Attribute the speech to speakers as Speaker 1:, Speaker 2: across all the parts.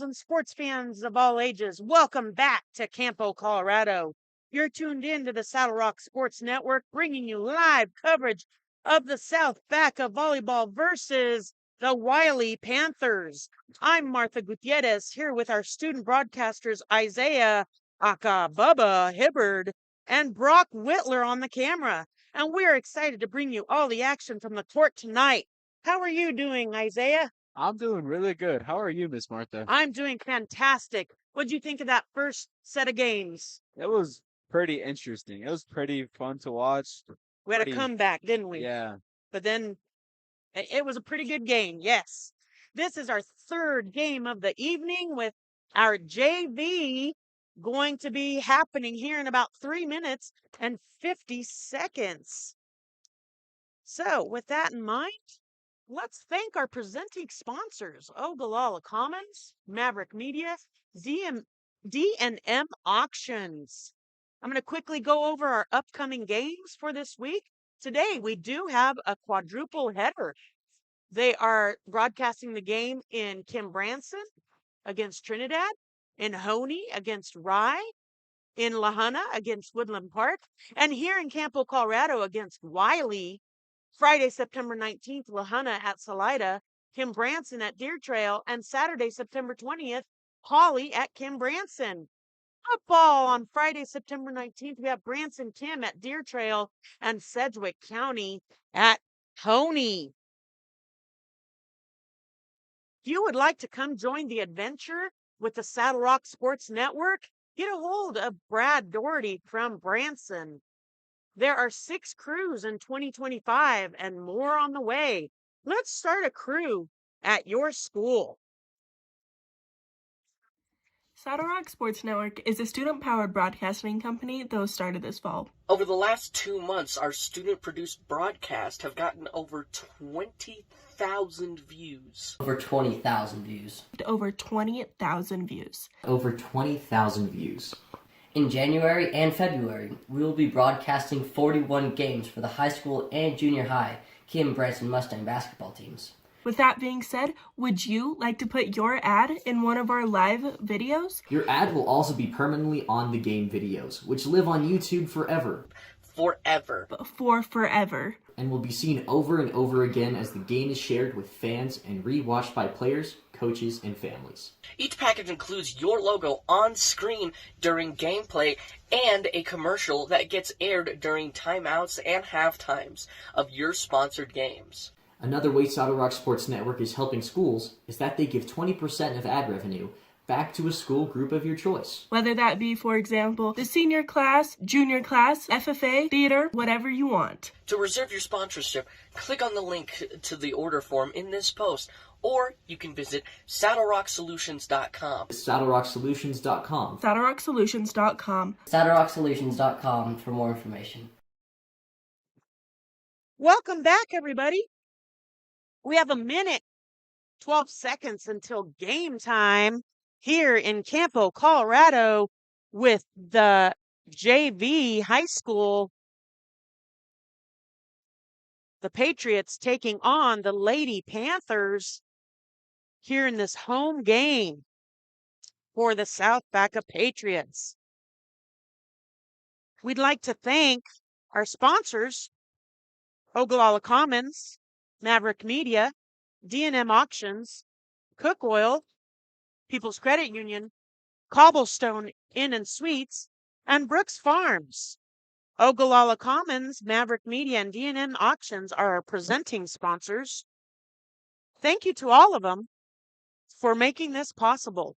Speaker 1: and sports fans of all ages, welcome back to Campo, Colorado. You're tuned in to the Saddle Rock Sports Network, bringing you live coverage of the South Baca Volleyball versus the Wiley Panthers. I'm Martha Gutierrez here with our student broadcasters Isaiah Aka Bubba Hibbard and Brock Whitler on the camera. And we're excited to bring you all the action from the court tonight. How are you doing, Isaiah?
Speaker 2: I'm doing really good. How are you, Miss Martha?
Speaker 1: I'm doing fantastic. What'd you think of that first set of games?
Speaker 2: It was pretty interesting. It was pretty fun to watch.
Speaker 1: We had a
Speaker 2: Pretty,
Speaker 1: comeback, didn't we?
Speaker 2: yeah.
Speaker 1: But then it was a pretty good game, yes. This is our third game of the evening with our JV going to be happening here in about 3 minutes and 50 seconds. So, with that in mind, let's thank our presenting sponsors, Ogallala Commons, Maverick Media, D&M Auctions. I'm going to quickly go over our upcoming games for this week. Today, we do have a quadruple header. They are broadcasting the game in Kim Branson against Trinidad, in Honey against Rye, in Lahana against Woodland Park, and here in Campo, Colorado against Wiley. Friday, September 19th, Lahana at Salida, Kim Branson at Deer Trail, and Saturday, September 20th, Holly at Kim Branson. Football on Friday, September 19th, we have Branson Kim at Deer Trail and Sedgwick County at Honey. If you would like to come join the adventure with the Saddle Rock Sports Network, get a hold of Brad Doherty from Branson. There are 6 crews in 2025 and more on the way. Let's start a crew at your school.
Speaker 3: Saddle Rock Sports Network is a student-powered broadcasting company that was started this fall.
Speaker 4: Over the last 2 months, our student-produced broadcasts have gotten over 20,000 views.
Speaker 5: Over 20,000 views.
Speaker 3: Over 20,000 views.
Speaker 5: Over 20,000 views. In January and February, we will be broadcasting 41 games for the high school and junior high Kim Branson Mustang basketball teams.
Speaker 3: With that being said, would you like to put your ad in one of our live videos?
Speaker 6: Your ad will also be permanently on the game videos, which live on YouTube forever.
Speaker 4: Forever.
Speaker 3: For forever.
Speaker 6: And will be seen over and over again as the game is shared with fans and re-watched by players, coaches, and families.
Speaker 4: Each package includes your logo on screen during gameplay and a commercial that gets aired during timeouts and halftimes of your sponsored games.
Speaker 6: Another way Saddle Rock Sports Network is helping schools is that they give 20% of ad revenue back to a school group of your choice.
Speaker 3: Whether that be, for example, the senior class, junior class, FFA, theater, whatever you want.
Speaker 4: To reserve your sponsorship, click on the link to the order form in this post, or you can visit saddlerocksolutions.com.
Speaker 6: SaddleRockSolutions.com.
Speaker 3: SaddleRockSolutions.com.
Speaker 5: SaddleRockSolutions.com for more information.
Speaker 1: Welcome back, everybody. We have 1 minute, 12 seconds until game time here in Campo, Colorado with the JV high school. The Patriots taking on the Lady Panthers here in this home game for the South Baca Patriots. We'd like to thank our sponsors, Ogallala Commons, Maverick Media, D&M Auctions, Cook Oil, People's Credit Union, Cobblestone Inn and Suites, and Brooks Farms. Ogallala Commons, Maverick Media, and D&M Auctions are our presenting sponsors. Thank you to all of them for making this possible.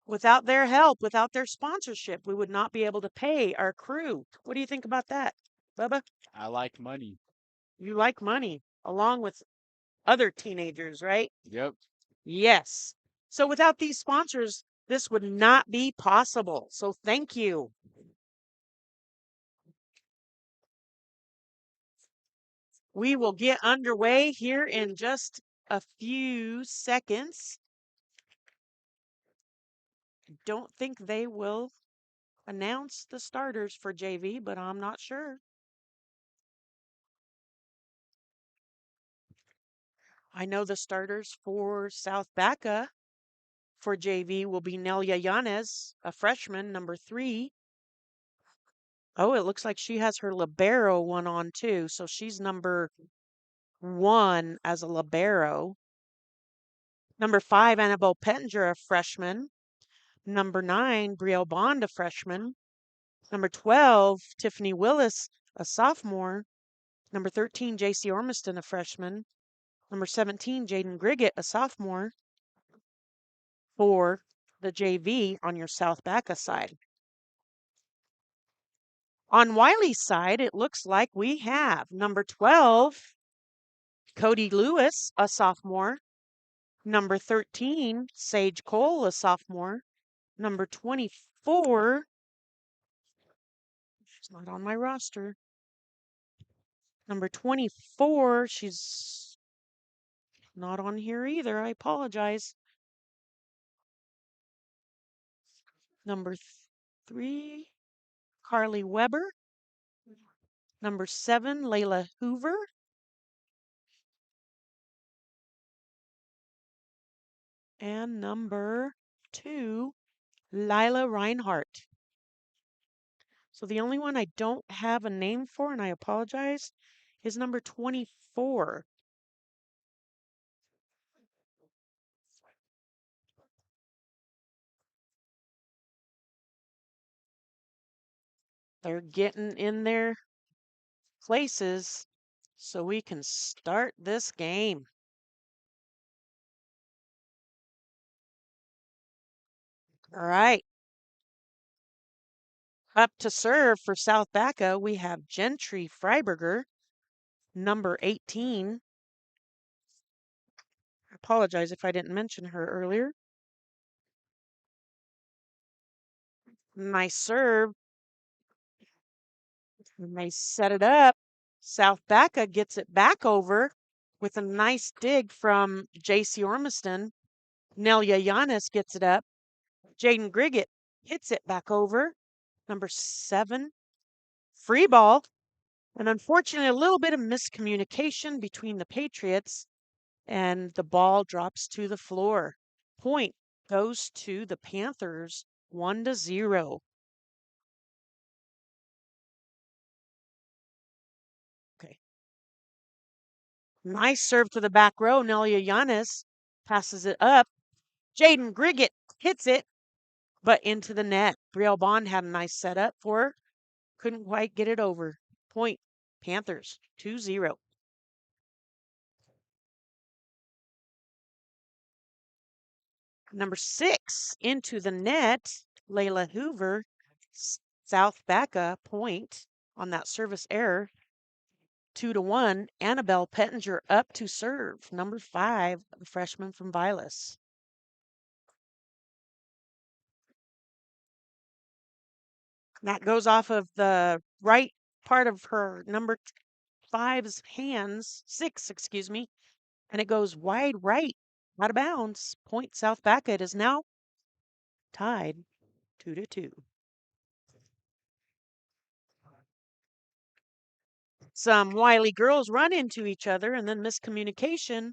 Speaker 1: Without their help, without their sponsorship, we would not be able to pay our crew. What do you think about that, Bubba?
Speaker 2: I like money.
Speaker 1: You like money, along with other teenagers, right?
Speaker 2: Yep.
Speaker 1: Yes. So without these sponsors, this would not be possible. So thank you. We will get underway here in just a few seconds. Don't think they will announce the starters for JV, but I'm not sure. I know the starters for South Baca for JV will be Nelia Yanez, a freshman, number 3. Oh, it looks like she has her libero one on too. So she's number 1 as a libero. Number 5, Annabelle Pettinger, a freshman. Number 9, Brielle Bond, a freshman. Number 12, Tiffany Willis, a sophomore. Number 13, JC Ormiston, a freshman. Number 17, Jaden Griggett, a sophomore. For the JV on your South Baca side. On Wiley's side, it looks like we have number 12, Cody Lewis, a sophomore. Number 13, Sage Cole, a sophomore. Number 24, she's not on my roster. Number 24, she's not on here either. I apologize. Number 3, Carly Weber. Number 7, Layla Hoover. And number 2, Lila Reinhardt. So the only one I don't have a name for, and I apologize, is number 24. They're getting in their places so we can start this game. All right. Up to serve for South Baca, we have Gentry Freiberger, number 18. I apologize if I didn't mention her earlier. Nice serve. And they set it up. South Baca gets it back over with a nice dig from JC Ormiston. Nelia Yanis gets it up. Jaden Griggett hits it back over. Number 7, free ball. And unfortunately, a little bit of miscommunication between the Patriots, and the ball drops to the floor. Point goes to the Panthers, 1-0. Okay. Nice serve to the back row. Nelia Yanis passes it up. Jaden Griggett hits it, but into the net. Brielle Bond had a nice setup for her. Couldn't quite get it over. Point, Panthers, 2-0. Number 6, into the net. Layla Hoover, South Baca, point on that service error. 2-1. Annabelle Pettinger up to serve. Number 5, the freshman from Vilas. That goes off of the right part of her number 5's hands, 6, excuse me, and it goes wide right, out of bounds. Point South Baca. It is now tied 2-2. Some Wiley girls run into each other and then miscommunication,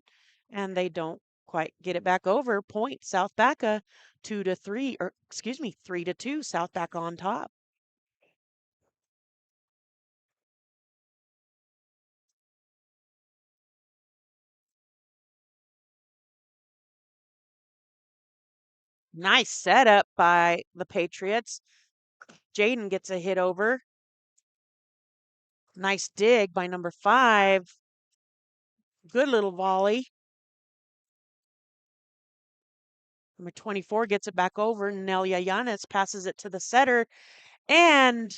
Speaker 1: and they don't quite get it back over. Point South Baca 2-3, or excuse me, 3-2. South Baca on top. Nice setup by the Patriots. Jaden gets a hit over. Nice dig by number 5. Good little volley. Number 24 gets it back over. Nelia Yanis passes it to the setter. And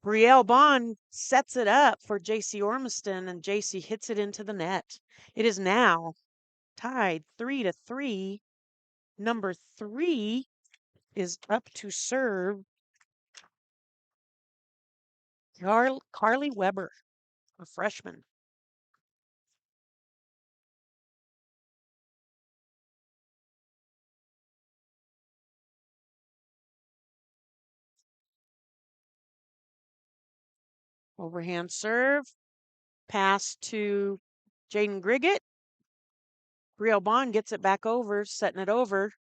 Speaker 1: Brielle Bond sets it up for JC Ormiston, and JC hits it into the net. It is now tied 3-3. Number 3 is up to serve. Carly Weber, a freshman. Overhand serve. Pass to Jaden Griggett. Brielle Bond gets it back over, setting it over.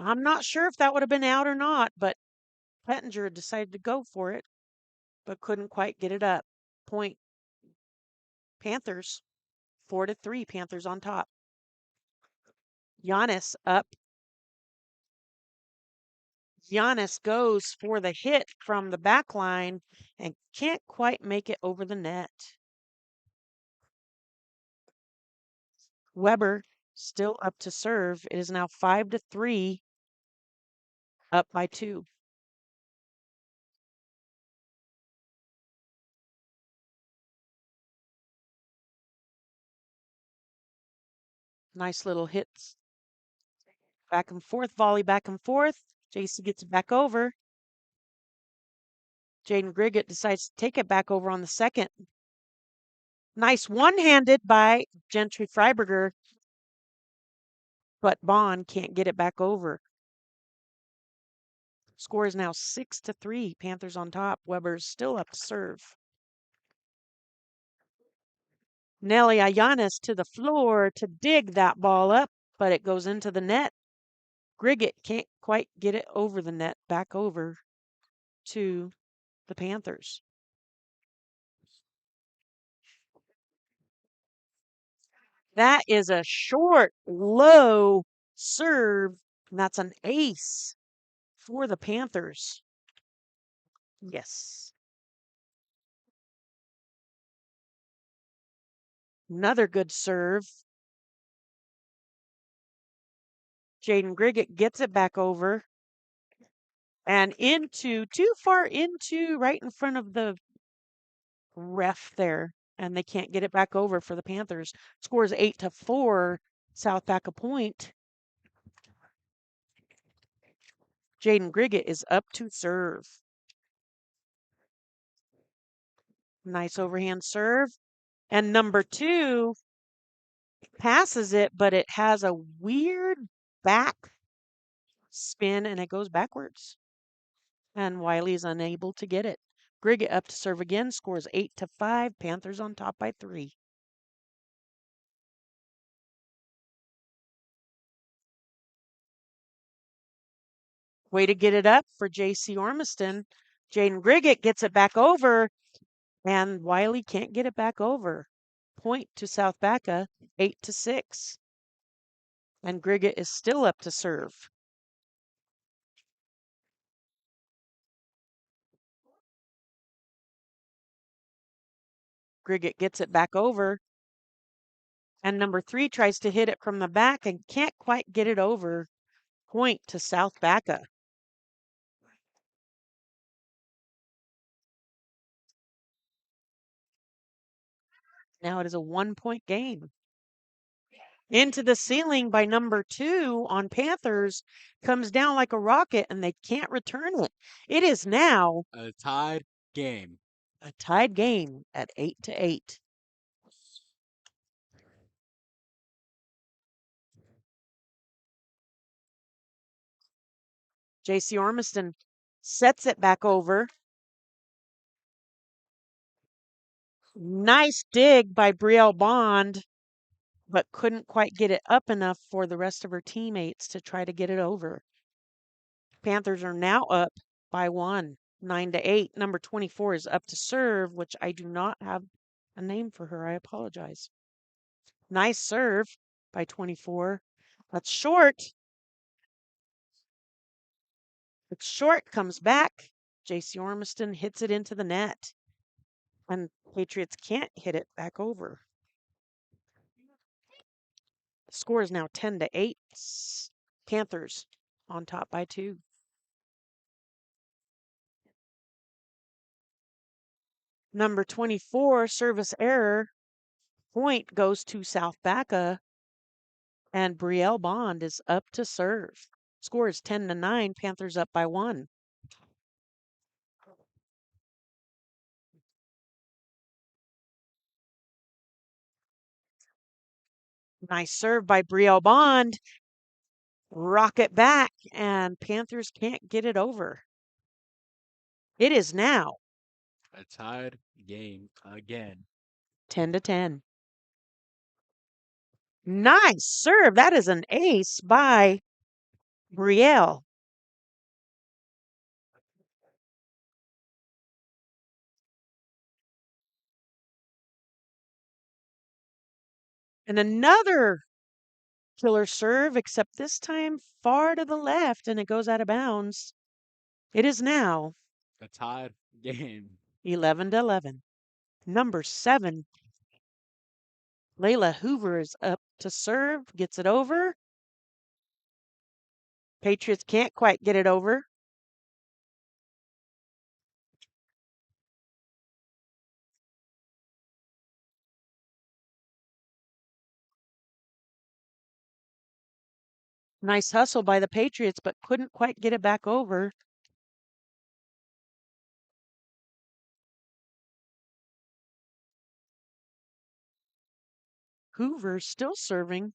Speaker 1: I'm not sure if that would have been out or not, but Pettinger decided to go for it, but couldn't quite get it up. Point Panthers, 4-3. Panthers on top. Giannis up. Giannis goes for the hit from the back line and can't quite make it over the net. Weber still up to serve. It is now 5-3, up by 2. Nice little hits. Back and forth, volley back and forth. JC gets it back over. Jaden Griggett decides to take it back over on the second. Nice one-handed by Gentry Freiberger, but Bond can't get it back over. Score is now 6-3. Panthers on top. Weber's still up to serve. Nelly Ayanes to the floor to dig that ball up, but it goes into the net. Griggett can't quite get it over the net, back over to the Panthers. That is a short, low serve, and that's an ace for the Panthers. Yes. Another good serve. Jaden Griggett gets it back over and into, too far into, right in front of the ref there, and they can't get it back over for the Panthers. Scores 8-4, South Baca Point. Jaden Griggett is up to serve. Nice overhand serve. And number 2 passes it, but it has a weird back spin and it goes backwards. And Wiley is unable to get it. Griggett up to serve again, scores 8-5. Panthers on top by 3. Way to get it up for J.C. Ormiston. Jaden Griggett gets it back over, and Wiley can't get it back over. Point to South Baca, 8-6. And Griggett is still up to serve. Griggett gets it back over. And number 3 tries to hit it from the back and can't quite get it over. Point to South Baca. Now it is a 1-point game. Into the ceiling by number 2 on Panthers, comes down like a rocket and they can't return it. It is now
Speaker 2: A tied game.
Speaker 1: a tied game at 8-8. J.C. Ormiston sets it back over. Nice dig by Brielle Bond, but couldn't quite get it up enough for the rest of her teammates to try to get it over. Panthers are now up by 1, 9-8. Number 24 is up to serve, which I do not have a name for her. I apologize. Nice serve by 24. That's short. It's short, comes back. J.C. Ormiston hits it into the net. And Patriots can't hit it back over. The score is now 10-8. Panthers on top by 2. Number 24, service error. Point goes to South Baca. And Brielle Bond is up to serve. Score is 10-9. Panthers up by 1. Nice serve by Brielle Bond. Rocket back, and Panthers can't get it over. It is now
Speaker 2: A tied game again.
Speaker 1: 10-10. Nice serve. That is an ace by Brielle. And another killer serve, except this time far to the left, and it goes out of bounds. It is now
Speaker 2: A tied game.
Speaker 1: 11-11. Number 7, Layla Hoover is up to serve, gets it over. Patriots can't quite get it over. Nice hustle by the Patriots, but couldn't quite get it back over. Hoover still serving.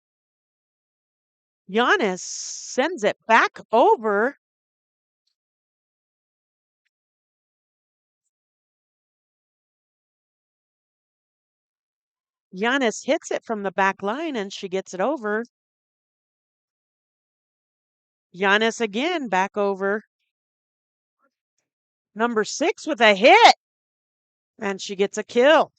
Speaker 1: Giannis sends it back over. Giannis hits it from the back line and she gets it over. Giannis again back over. Number 6 with a hit. And she gets a kill.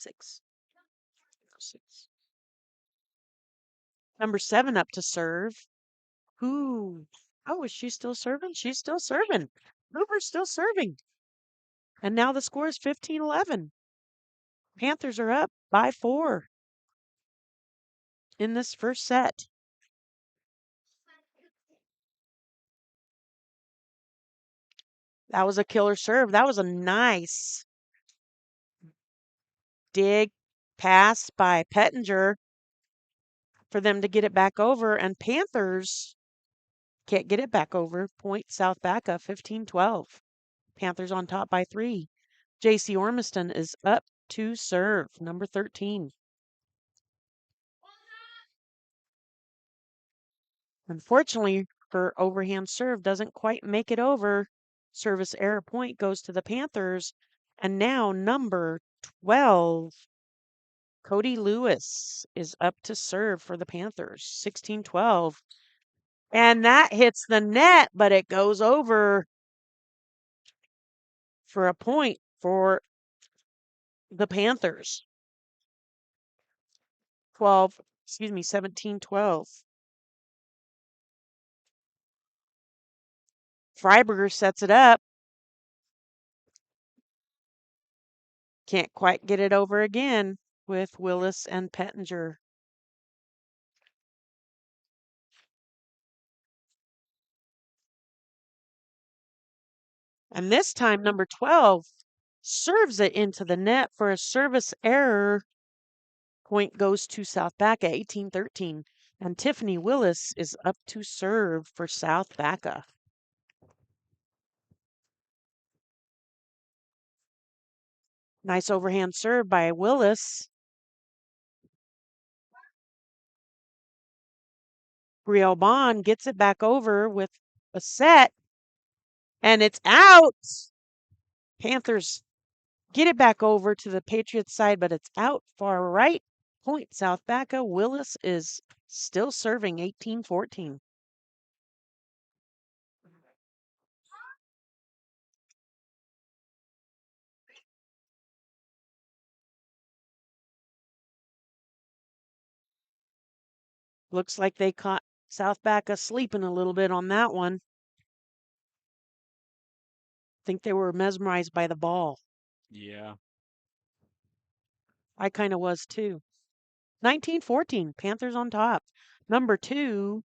Speaker 1: Six. Number 7 up to serve. Ooh. Oh, is she still serving? She's still serving. Hoover's still serving. And now the score is 15-11. Panthers are up by 4 in this first set. That was a killer serve. That was a nice dig pass by Pettinger for them to get it back over. And Panthers can't get it back over. Point South Baca, 15-12. Panthers on top by 3. J.C. Ormiston is up to serve, number 13. Unfortunately, her overhand serve doesn't quite make it over. Service error point goes to the Panthers. And now number 12, Cody Lewis, is up to serve for the Panthers, 16-12. And that hits the net, but it goes over for a point for the Panthers. 17-12. Freiberger sets it up. Can't quite get it over again with Willis and Pettinger. And this time, number 12 serves it into the net for a service error. Point goes to South Baca, 18-13. And Tiffany Willis is up to serve for South Baca. Nice overhand serve by Willis. Brielle Bond gets it back over with a set. And it's out. Panthers get it back over to the Patriots side, but it's out far right. Point South Baca. Willis is still serving, 18-14. Looks like they caught South Baca sleeping a little bit on that one. Think they were mesmerized by the ball.
Speaker 2: Yeah.
Speaker 1: I kind of was too. 19-14, Panthers on top. Number 2,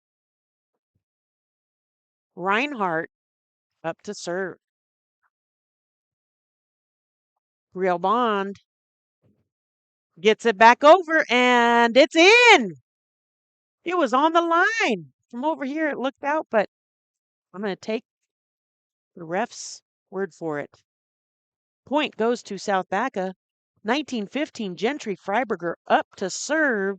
Speaker 1: Reinhardt up to serve. Real Bond gets it back over and it's in. It was on the line. From over here it looked out, but I'm going to take the ref's word for it. Point goes to South Baca. 19-15, Gentry Freiberger up to serve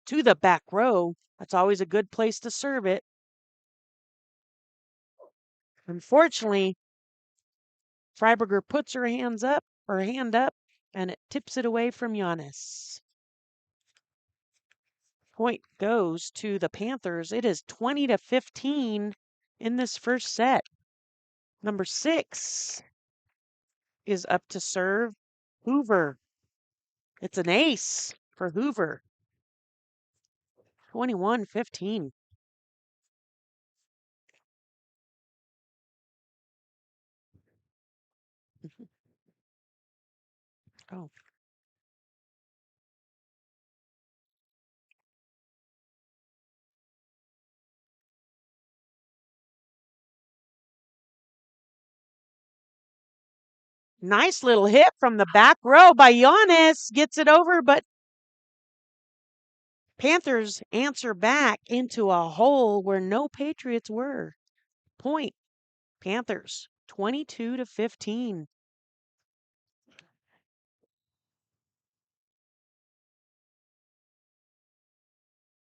Speaker 1: to the back row. That's always a good place to serve it. Unfortunately, Freiberger puts her hands up, her hand up, and it tips it away from Giannis. Point goes to the Panthers. It is 20-15 in this first set. Number 6 is up to serve. Hoover. It's an ace for Hoover. 21-15. Oh. Nice little hit from the back row by Giannis. Gets it over, but Panthers answer back into a hole where no Patriots were. Point. Panthers 22-15.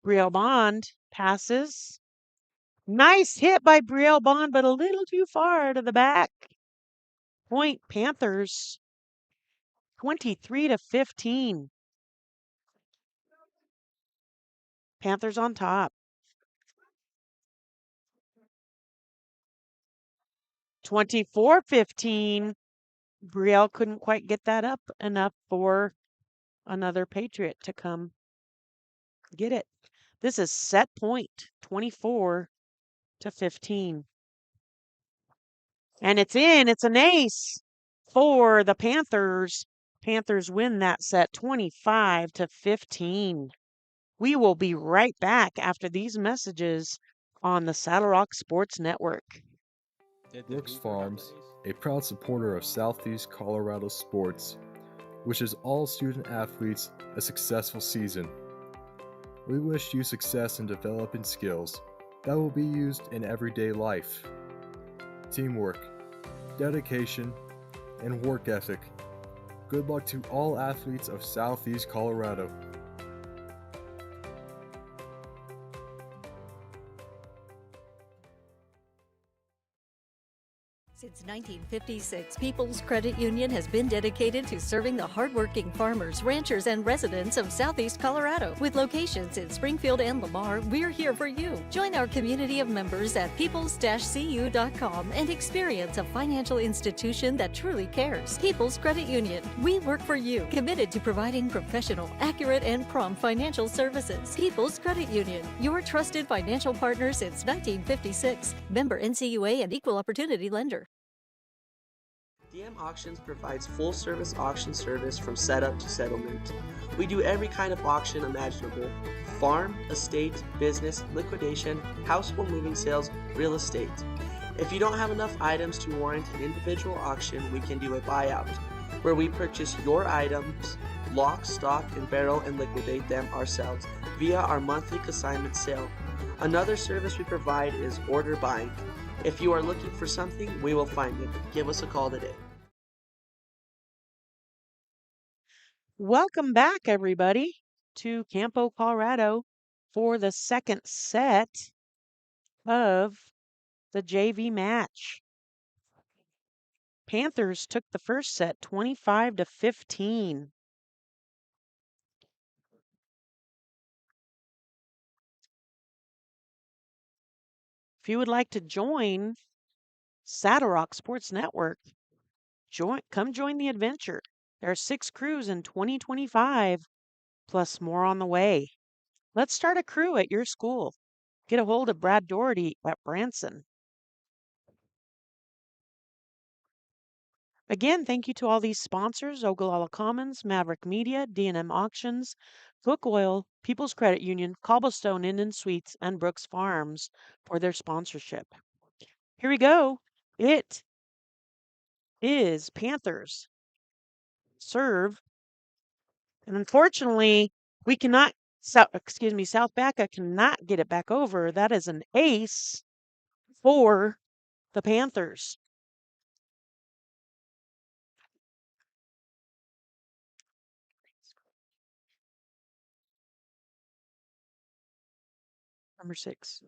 Speaker 1: Brielle Bond passes. Nice hit by Brielle Bond, but a little too far to the back. Point Panthers 23-15. Panthers on top. 24-15. Brielle couldn't quite get that up enough for another Patriot to come get it. This is set point 24-15. And it's in. It's an ace for the Panthers. Panthers win that set 25-15. We will be right back after these messages on the Saddle Rock Sports Network.
Speaker 7: Brooks Farms, a proud supporter of Southeast Colorado sports, wishes all student athletes a successful season. We wish you success in developing skills that will be used in everyday life. Teamwork, dedication, and work ethic. Good luck to all athletes of Southeast Colorado.
Speaker 8: Since 1956, People's Credit Union has been dedicated to serving the hardworking farmers, ranchers, and residents of Southeast Colorado. With locations in Springfield and Lamar, we're here for you. Join our community of members at peoples-cu.com and experience a financial institution that truly cares. People's Credit Union. We work for you, committed to providing professional, accurate, and prompt financial services. People's Credit Union, your trusted financial partner since 1956. Member NCUA and Equal Opportunity Lender.
Speaker 9: DM Auctions provides full-service auction service from setup to settlement. We do every kind of auction imaginable: farm, estate, business, liquidation, household moving sales, real estate. If you don't have enough items to warrant an individual auction, we can do a buyout, where we purchase your items, lock, stock, and barrel, and liquidate them ourselves via our monthly consignment sale. Another service we provide is order buying. If you are looking for something, we will find it. Give us a call today.
Speaker 1: Welcome back, everybody, to Campo, Colorado for the second set of the JV match. Panthers took the first set 25-15. If you would like to join Saddle Rock Sports Network, come join the adventure. There are 6 crews in 2025, plus more on the way. Let's start a crew at your school. Get a hold of Brad Doherty at Branson. Again, thank you to all these sponsors: Ogallala Commons, Maverick Media, D&M Auctions, Cook Oil, People's Credit Union, Cobblestone Inn and Suites, and Brooks Farms for their sponsorship. Here we go. It is Panthers serve. And unfortunately, we cannot, South Baca cannot get it back over. That is an ace for the Panthers. Number 6.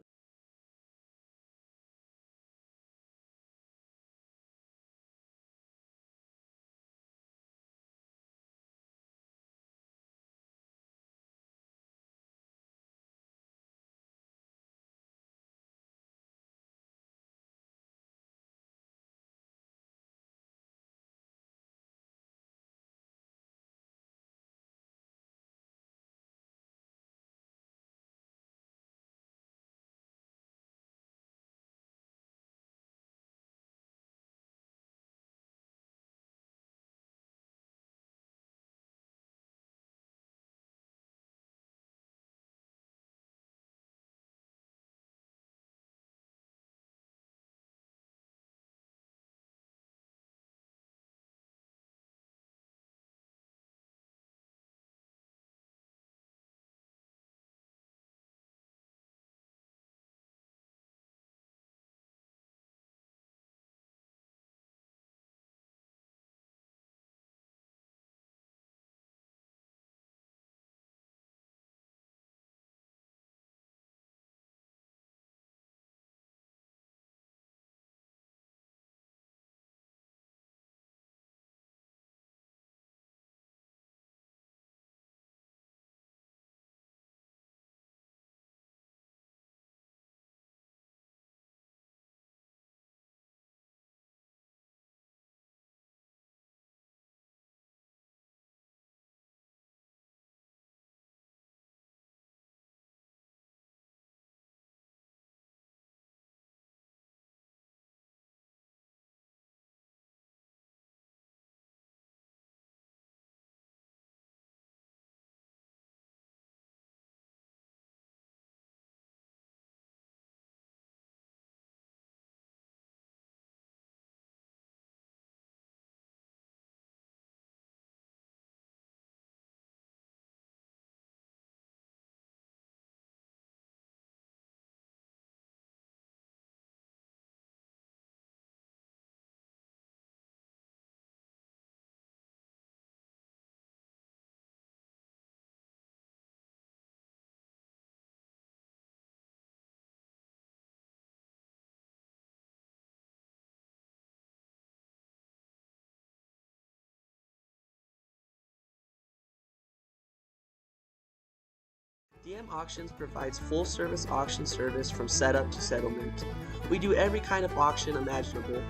Speaker 9: DM Auctions provides full-service auction service from setup to settlement. We do every kind of auction imaginable: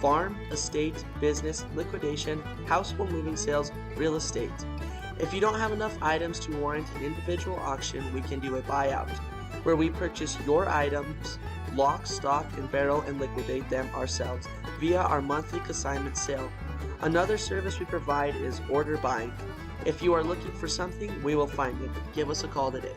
Speaker 9: farm, estate, business, liquidation, household moving sales, real estate. If you don't have enough items to warrant an individual auction, we can do a buyout, where we purchase your items, lock, stock, and barrel, and liquidate them ourselves via our monthly consignment sale. Another service we provide is order buying. If you are looking for something, we will find it. Give us a call today.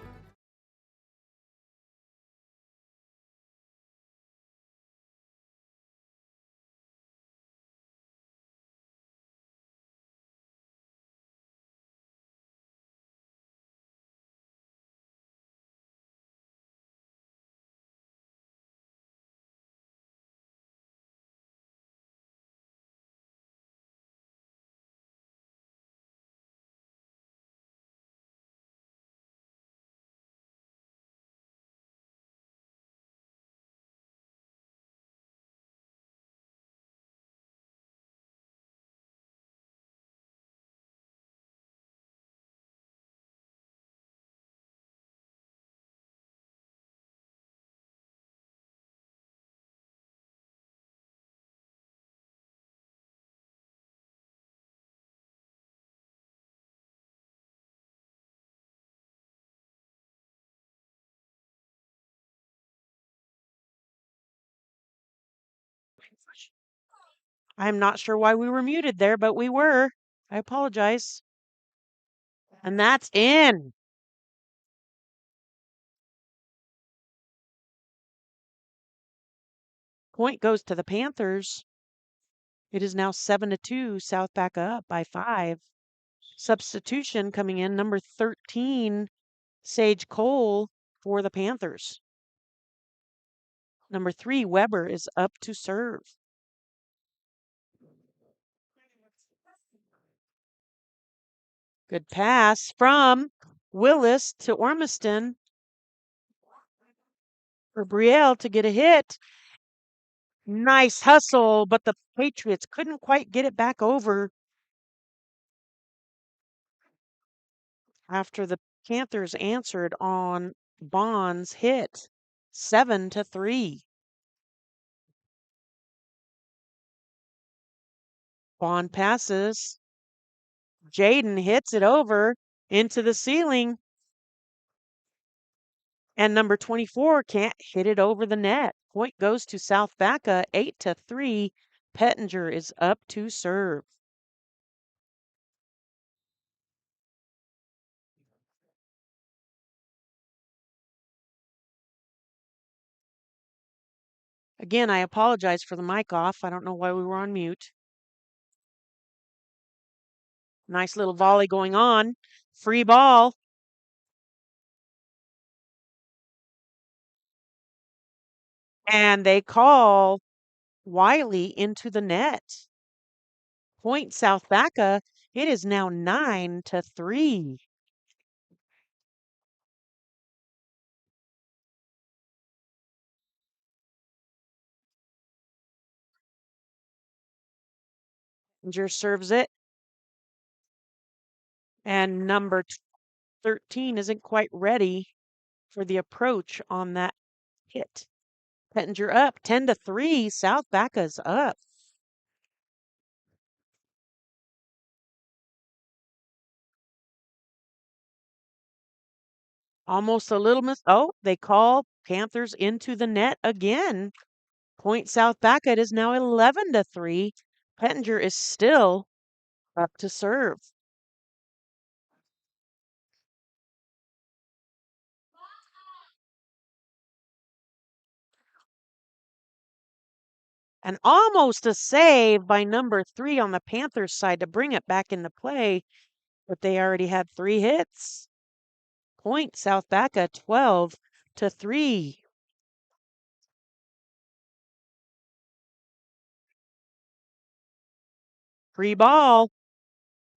Speaker 1: I'm not sure why we were muted there, but we were. I apologize. And that's in. Point goes to the Panthers. It is now 7-2. South Baca up by 5. Substitution coming in, number 13, Sage Cole for the Panthers. Number 3, Weber is up to serve. Good pass from Willis to Ormiston for Brielle to get a hit. Nice hustle, but the Patriots couldn't quite get it back over after the Panthers answered on Bond's hit. 7-3. Bond passes. Jaden hits it over into the ceiling. And number 24 can't hit it over the net. Point goes to South Baca, 8-3. Pettinger is up to serve. Again, I apologize for the mic off. I don't know why we were on mute. Nice little volley going on. Free ball. And they call Wiley into the net. Point South Baca. It is now 9-3. Pettinger serves it. And number 13 isn't quite ready for the approach on that hit. Pettinger up 10-3. South Baca's up. Almost a little miss. Oh, they call Panthers into the net again. Point South Baca. It is now 11-3. Pettinger is still up to serve. And almost a save by number 3 on the Panthers side to bring it back into play, but they already had 3 hits. Point South Baca 12-3. Free ball.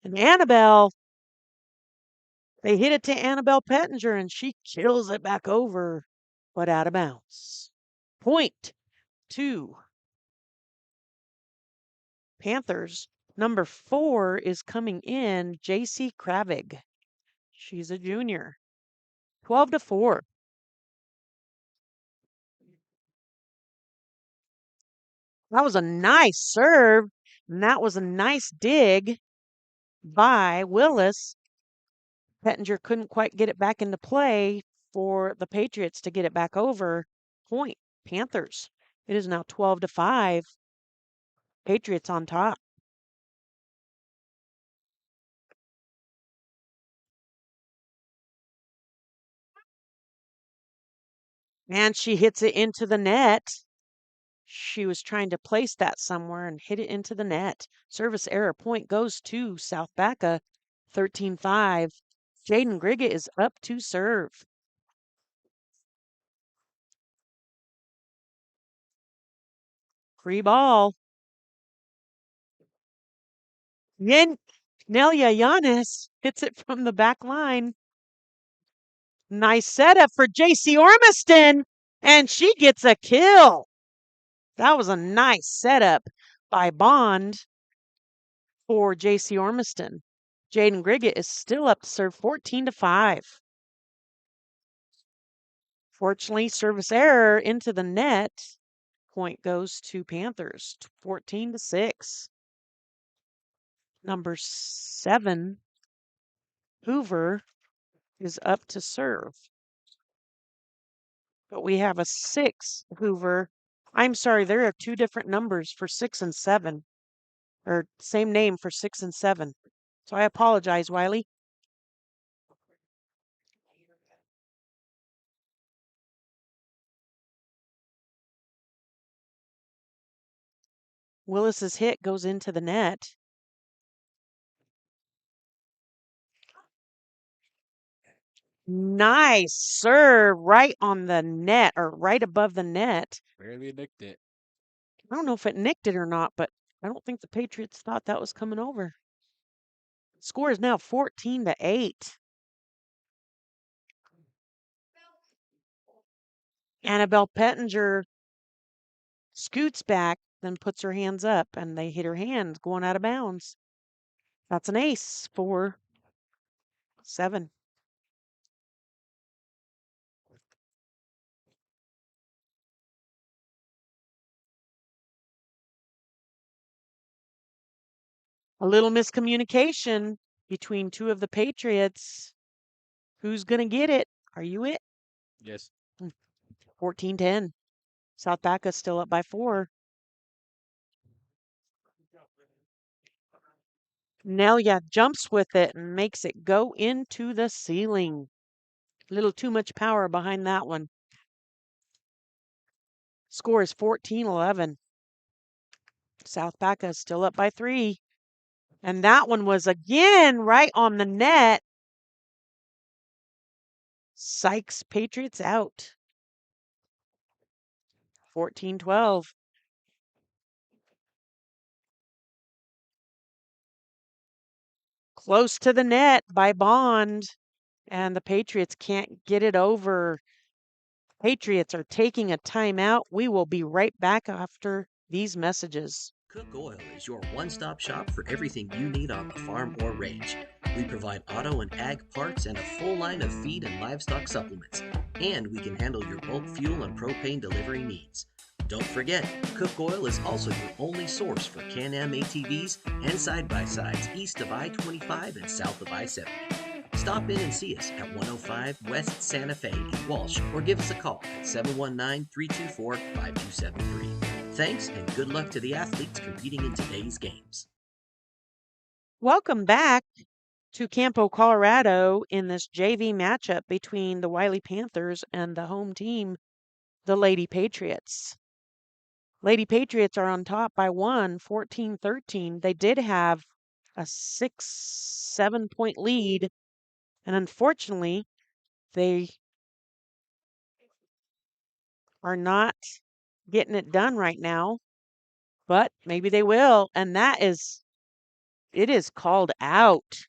Speaker 1: And Annabelle, they hit it to Annabelle Pettinger and she kills it back over, but out of bounds. Point 2. Panthers. Number 4 is coming in, JC Kravig. She's a junior. 12-4. That was a nice serve, and that was a nice dig by Willis. Pettinger couldn't quite get it back into play for the Patriots to get it back over. Point, Panthers. It is now 12-5. Patriots on top. And she hits it into the net. She was trying to place that somewhere and hit it into the net. Service error. Point goes to South Baca, 13-5. Jaden Grigget is up to serve. Free ball. Nelia Yanis hits it from the back line. Nice setup for JC Ormiston, and she gets a kill. That was a nice setup by Bond for JC Ormiston. Jaden Grigget is still up to serve 14-5. Fortunately, service error into the net. Point goes to Panthers, 14-6. Number 7, Hoover, is up to serve. But we have a 6, Hoover. I'm sorry, there are 2 different numbers for 6 and 7. Or same name for 6 and 7. So I apologize, Wiley. Willis's hit goes into the net. Nice serve right on the net or right above the net.
Speaker 2: Barely nicked it.
Speaker 1: I don't know if it nicked it or not, but I don't think the Patriots thought that was coming over. Score is now 14-8. Annabelle Pettinger scoots back, then puts her hands up, and they hit her hand going out of bounds. That's an ace for 7. A little miscommunication between 2 of the Patriots. Who's going to get it? Are you it?
Speaker 2: Yes.
Speaker 1: 14-10. South Baca's still up by 4. Nelia jumps with it and makes it go into the ceiling. A little too much power behind that one. Score is 14-11. South Baca is still up by 3. And that one was again right on the net. Sykes Patriots out. 14-12. Close to the net by Bond. And the Patriots can't get it over. Patriots are taking a timeout. We will be right back after these messages.
Speaker 10: Cook Oil is your one-stop shop for everything you need on the farm or range. We provide auto and ag parts and a full line of feed and livestock supplements. And we can handle your bulk fuel and propane delivery needs. Don't forget, Cook Oil is also your only source for Can-Am ATVs and side-by-sides east of I-25 and south of I-70. Stop in and see us at 105 West Santa Fe in Walsh or give us a call at 719-324-5273. Thanks and good luck to the athletes competing in today's games.
Speaker 1: Welcome back to Campo, Colorado in this JV matchup between the Wiley Panthers and the home team, the Lady Patriots. Lady Patriots are on top by 1, 14-13. They did have a 6-7 point lead, and unfortunately, they are not getting it done right now, but maybe they will, and it is called out.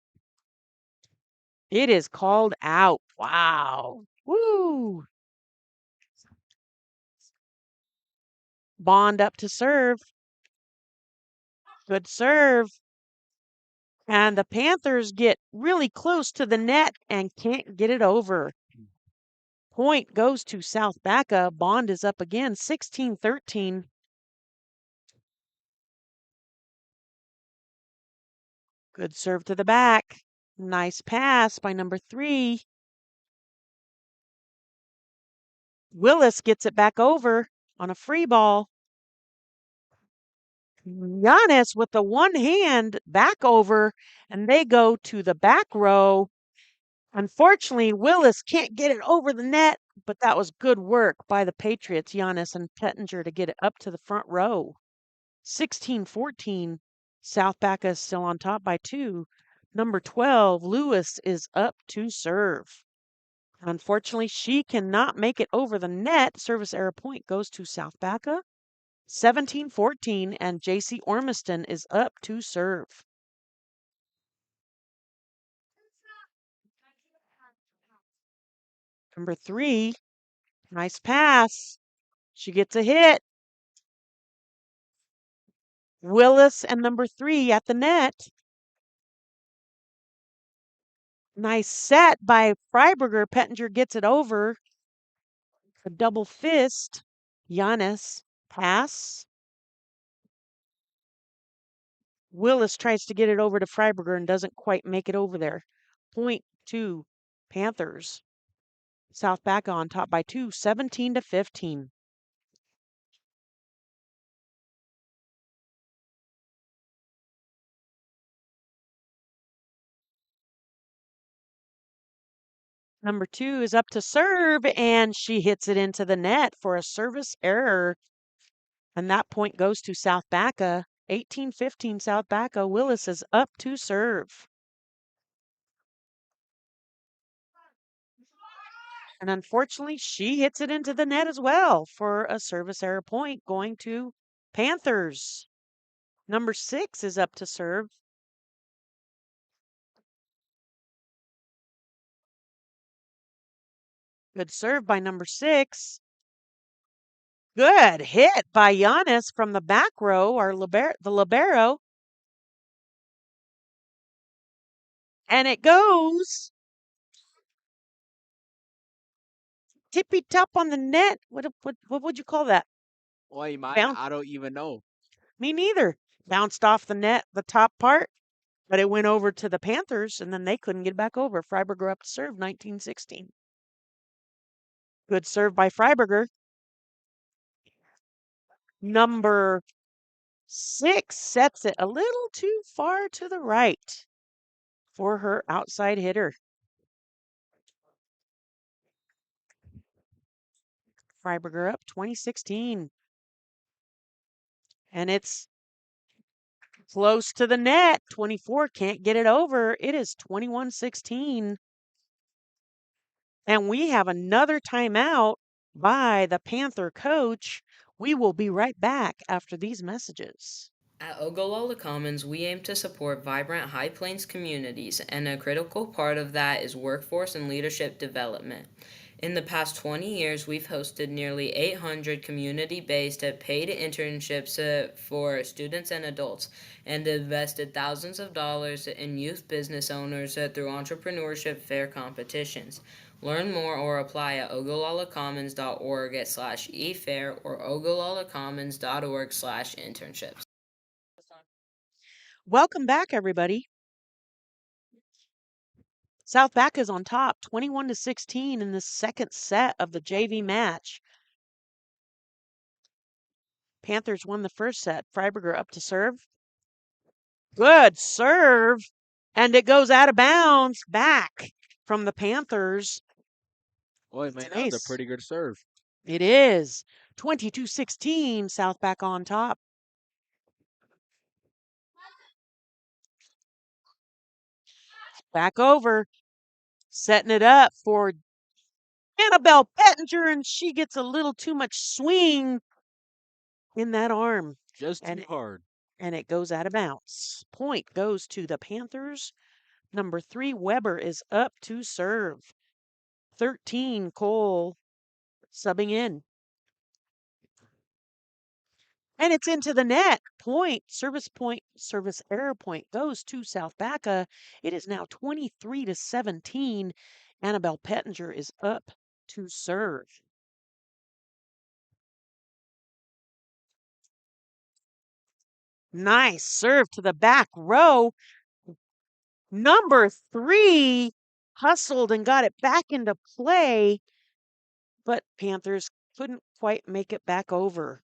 Speaker 1: It is called out. Wow. Woo. Bond up to serve. Good serve. And the Panthers get really close to the net and can't get it over. Point goes to South Baca. Bond is up again, 16-13. Good serve to the back. Nice pass by number 3. Willis gets it back over on a free ball. Giannis with the one hand back over, and they go to the back row. Unfortunately, Willis can't get it over the net, but that was good work by the Patriots, Giannis and Pettinger, to get it up to the front row. 16-14. South Baca is still on top by 2. Number 12, Lewis, is up to serve. Unfortunately, she cannot make it over the net. Service error point goes to South Baca. 17-14, and JC Ormiston is up to serve. Number 3, nice pass. She gets a hit. Willis and number 3 at the net. Nice set by Freiberger. Pettinger gets it over. A double fist. Giannis pass. Willis tries to get it over to Freiberger and doesn't quite make it over there. Point to Panthers. South Baca on top by 2, 17-15. Number 2 is up to serve, and she hits it into the net for a service error. And that point goes to South Baca. 18-15 South Baca. Willis is up to serve. And unfortunately, she hits it into the net as well for a service error point going to Panthers. Number 6 is up to serve. Good serve by number 6. Good hit by Giannis from the back row, or the libero. And it goes tippy top on the net. What would you call that?
Speaker 2: Oy, man,
Speaker 1: Bounce.
Speaker 2: I don't even know.
Speaker 1: Me neither. Bounced off the net, the top part, but it went over to the Panthers, and then they couldn't get back over. Freiberger up to serve, 19-16. Good serve by Freiberger. Number 6 sets it a little too far to the right for her outside hitter. Freiberger up 20-16. And it's close to the net. 24 can't get it over. It is 21-16. And we have another timeout by the Panther coach. We will be right back after these messages.
Speaker 11: At Ogallala Commons, we aim to support vibrant High Plains communities, and a critical part of that is workforce and leadership development. In the past 20 years, we've hosted nearly 800 community-based paid internships for students and adults, and invested thousands of dollars in youth business owners through entrepreneurship fair competitions. Learn more or apply at ogallalacommons.org/efair or ogallalacommons.org/internships.
Speaker 1: Welcome back, everybody. South Baca is on top, 21-16 in the second set of the JV match. Panthers won the first set. Freiberger up to serve. Good serve. And it goes out of bounds back from the Panthers.
Speaker 2: Boy, man, that was a pretty good serve.
Speaker 1: It is. 22-16, South Baca on top. Back over. Setting it up for Annabelle Pettinger, and she gets a little too much swing in that arm.
Speaker 2: Just too hard.
Speaker 1: And it goes out of bounds. Point goes to the Panthers. Number 3, Weber, is up to serve. 13, Cole subbing in. And it's into the net. Point, service error point goes to South Baca. It is now 23-17. Annabelle Pettinger is up to serve. Nice serve to the back row. Number 3 hustled and got it back into play, but Panthers couldn't quite make it back over.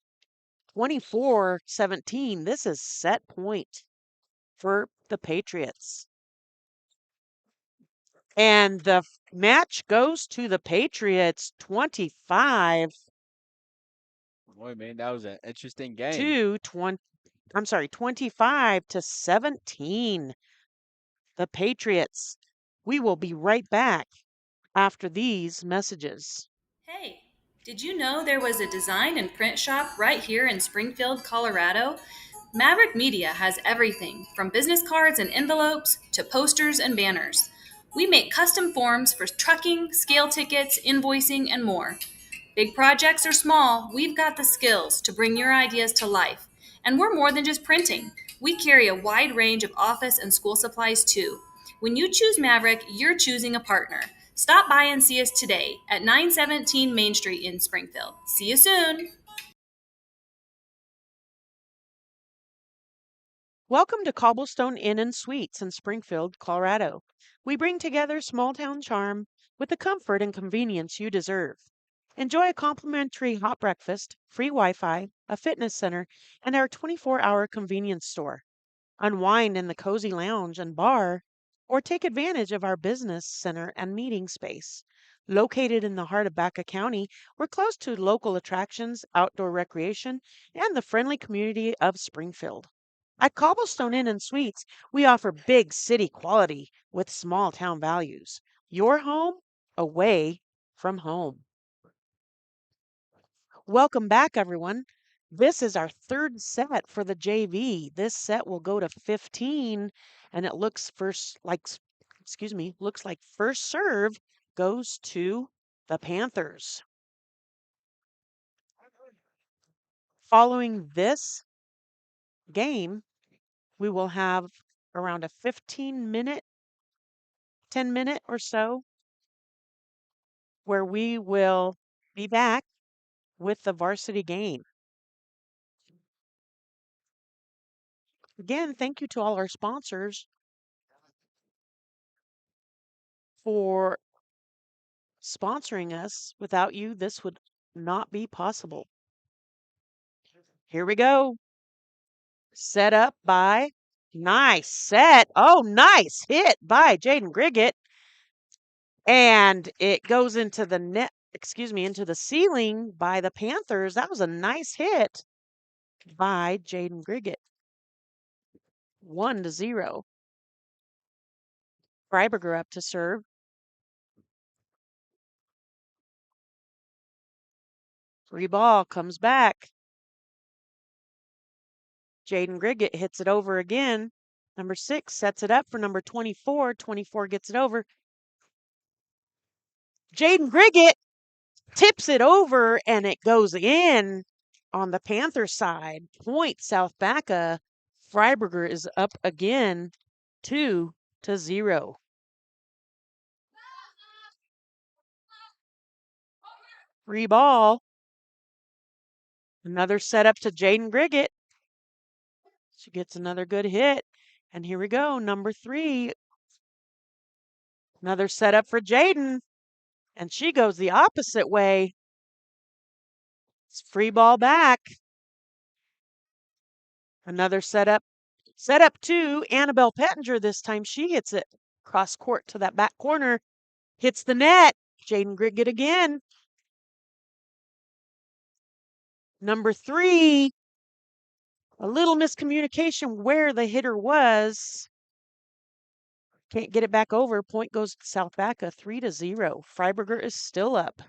Speaker 1: 24-17. This is set point for the Patriots. And the match goes to the Patriots 25
Speaker 2: Boy, man, that was an interesting game.
Speaker 1: to 25-17. The Patriots. We will be right back after these messages.
Speaker 12: Hey, did you know there was a design and print shop right here in Springfield, Colorado? Maverick Media has everything from business cards and envelopes to posters and banners. We make custom forms for trucking, scale tickets, invoicing, and more. Big projects or small, we've got the skills to bring your ideas to life. And we're more than just printing. We carry a wide range of office and school supplies too. When you choose Maverick, you're choosing a partner. Stop by and see us today at 917 Main Street in Springfield. See you soon.
Speaker 1: Welcome to Cobblestone Inn and Suites in Springfield, Colorado. We bring together small town charm with the comfort and convenience you deserve. Enjoy a complimentary hot breakfast, free Wi-Fi, a fitness center, and our 24-hour convenience store. Unwind in the cozy lounge and bar, or take advantage of our business center and meeting space. Located in the heart of Baca County, we're close to local attractions, outdoor recreation, and the friendly community of Springfield. At Cobblestone Inn and Suites, we offer big city quality with small town values. Your home away from home. Welcome back, everyone. This is our third set for the JV. This set will go to 15, and it looks looks like first serve goes to the Panthers. Following this game, we will have around a 10-minute or so, where we will be back with the varsity game. Again, thank you to all our sponsors for sponsoring us. Without you, this would not be possible. Here we go. Set up by, nice set. Oh, nice hit by Jaden Griggett. And it goes into the net, into the ceiling by the Panthers. That was a nice hit by Jaden Griggett. 1-0. Freiberger up to serve. Free ball comes back. Jaden Griggett hits it over again. Number 6 sets it up for number 24. 24 gets it over. Jaden Griggett tips it over, and it goes in on the Panther side. Point South Baca. Freiberger is up again, 2-0. Free ball. Another setup to Jaden Griggett. She gets another good hit. And here we go, number 3. Another setup for Jaden. And she goes the opposite way. It's free ball back. Another setup. Setup to Annabelle Pettinger this time. She hits it cross court to that back corner. Hits the net. Jaden Griggett again. Number 3. A little miscommunication where the hitter was. Can't get it back over. Point goes to South Baca, 3-0. Freiberger is still up.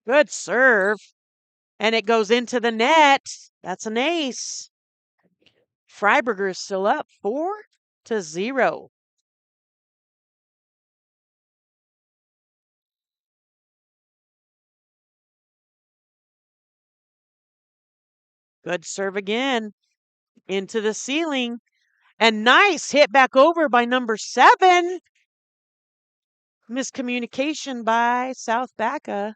Speaker 1: Good serve. And it goes into the net. That's an ace. Freiberger is still up, 4-0. Good serve again. Into the ceiling. And nice hit back over by number 7. Miscommunication by South Baca,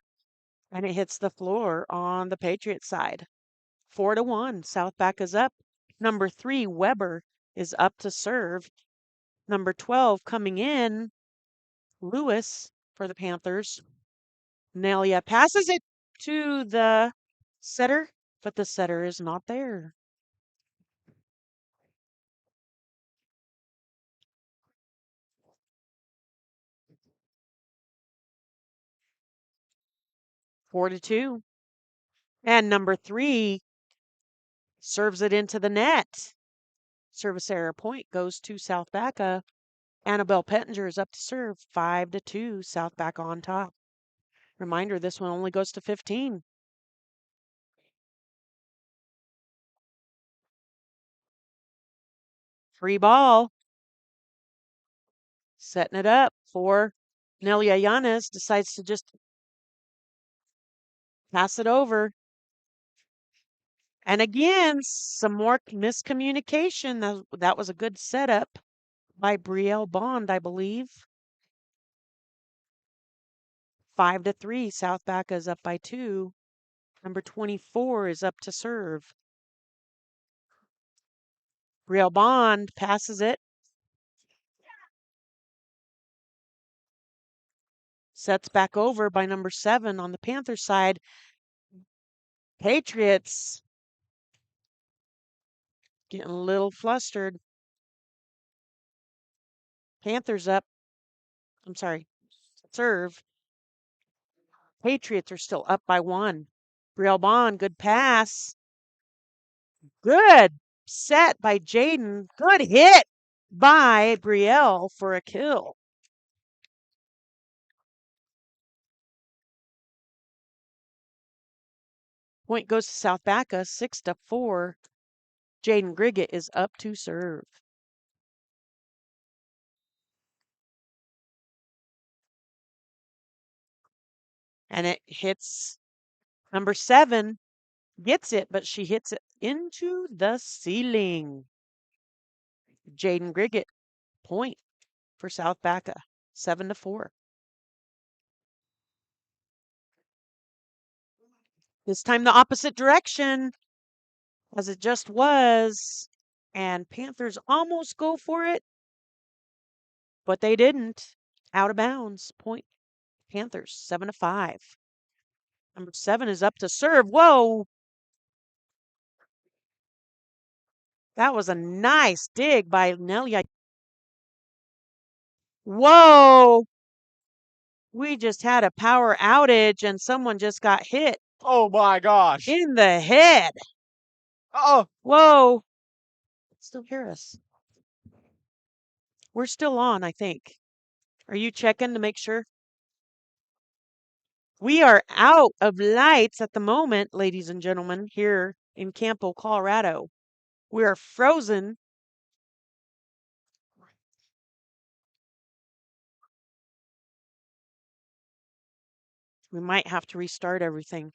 Speaker 1: and it hits the floor on the Patriot side. 4-1. South Baca's up. Number 3, Weber, is up to serve. Number 12 coming in, Lewis for the Panthers. Nelia passes it to the setter, but the setter is not there. Four to two. And number 3 serves it into the net. Service error point goes to South Baca. Annabelle Pettinger is up to serve. 5-2. South Baca on top. Reminder, this one only goes to 15. Free ball. Setting it up for Nelia Yanez. Decides to just pass it over. And again, some more miscommunication. That was a good setup by Brielle Bond, I believe. 5-3. South Baca is up by 2. Number 24 is up to serve. Brielle Bond passes it. Sets back over by number 7 on the Panther side. Patriots getting a little flustered. Panthers up. I'm sorry. Serve. Patriots are still up by 1. Brielle Bond, good pass. Good set by Jaden. Good hit by Brielle for a kill. Point goes to South Baca, 6-4. Jaden Grigget is up to serve. And it hits number 7. Gets it, but she hits it into the ceiling. Jaden Grigget, point for South Baca, 7-4. This time the opposite direction, as it just was. And Panthers almost go for it, but they didn't. Out of bounds. Point Panthers, 7-5. Number 7 is up to serve. Whoa! That was a nice dig by Nelia. Whoa! We just had a power outage and someone just got hit
Speaker 2: Oh my gosh.
Speaker 1: in the head.
Speaker 2: Oh,
Speaker 1: Whoa! Still hear us. We're still on, I think. Are you checking to make sure? We are out of lights at the moment, ladies and gentlemen, here in Campo, Colorado. We are frozen. We might have to restart everything.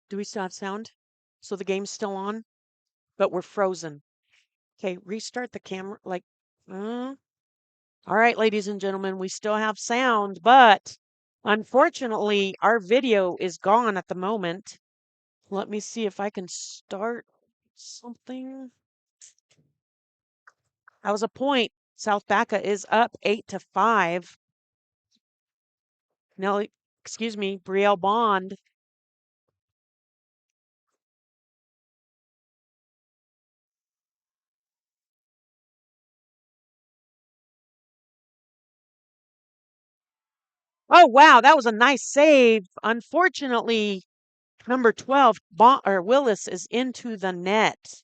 Speaker 1: Do we still have sound? So the game's still on, but we're frozen. Okay, restart the camera. All right, ladies and gentlemen, we still have sound, but unfortunately, our video is gone at the moment. Let me see if I can start something. That was a point. South Baca is up 8-5. Brielle Bond. Oh, wow, that was a nice save. Unfortunately, number 12, Willis, is into the net.